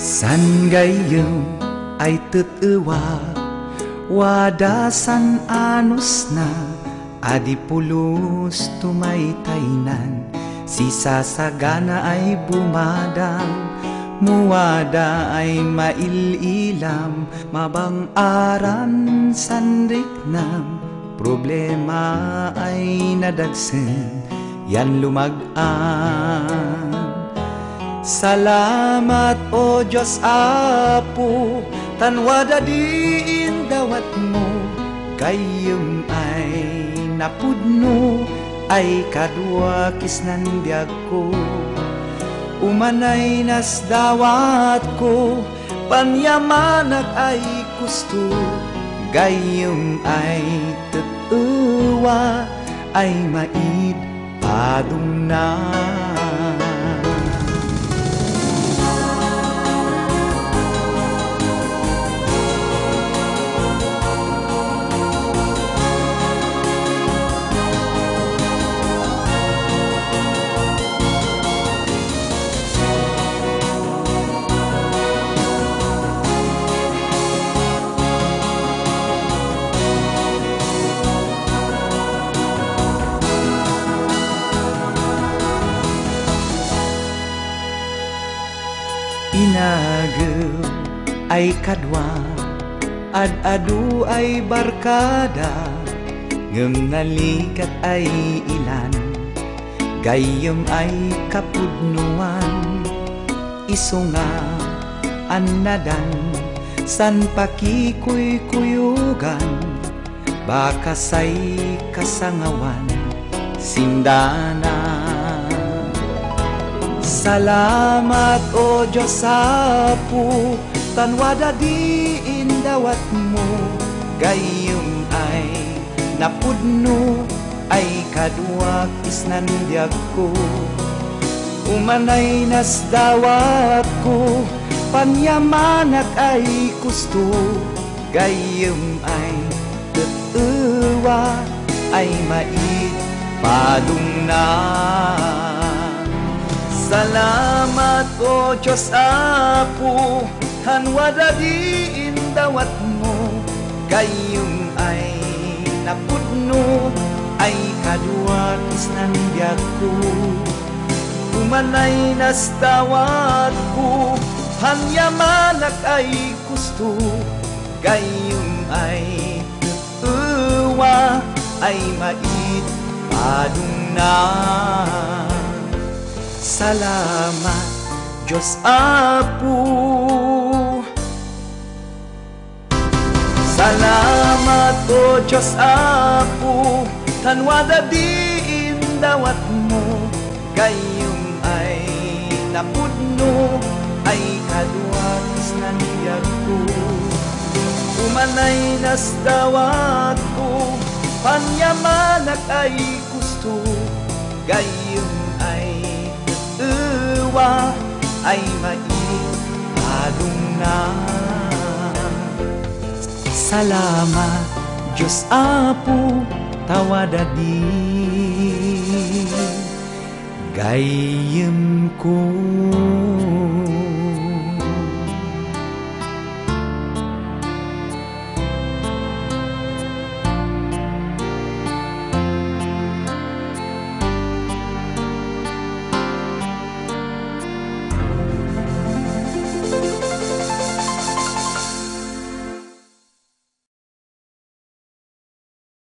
San gayem ay teuwa wadasan anus na adi pulus tumaytaynan sisa sagana ay bumadang muwada ay maililam mabang-aran sandiknam problema ay nadagsen yan lumag-an. Salamat o Diyos Apo tanwada diin dawat mo gayem ay napudno ay kadua kisnan biag ko umanay nas dawat ko panyamanak ay gusto gayem ay teuwa ay mait padungnan. Inagem ay kadwa ad-adu ay barkada ngem nalikat ay ilan gayem ay kapudnuan isu nga annadan san pakikuy-kuyugan bakasay kasangawan sindana. Salamat o Diyos Apo tanwada diin dawat mo gayem ay napudno ay kadua kisnan biag ko umanay nas dawat ko panyamanak ay gusto gayem ay teuwa ay mait padungnan. Salamat o Diyos Apo tanwada diin dawat mo gayem ay napudno ay kadua kisnan biag ko umanay nas dawat ko panyamanak ay gusto gayem ay teuwa ay mait padungnan. Salamat Diyos Apo. Salamat o Diyos Apo tanwada diin dawat mo gayem ay napudno ay kadua kisnan biag ko umanay nas dawat ko panyamanak ay gusto gayem ay teuwa ay mait padungnan. Salamat Diyos Apo tawada di gayem ko.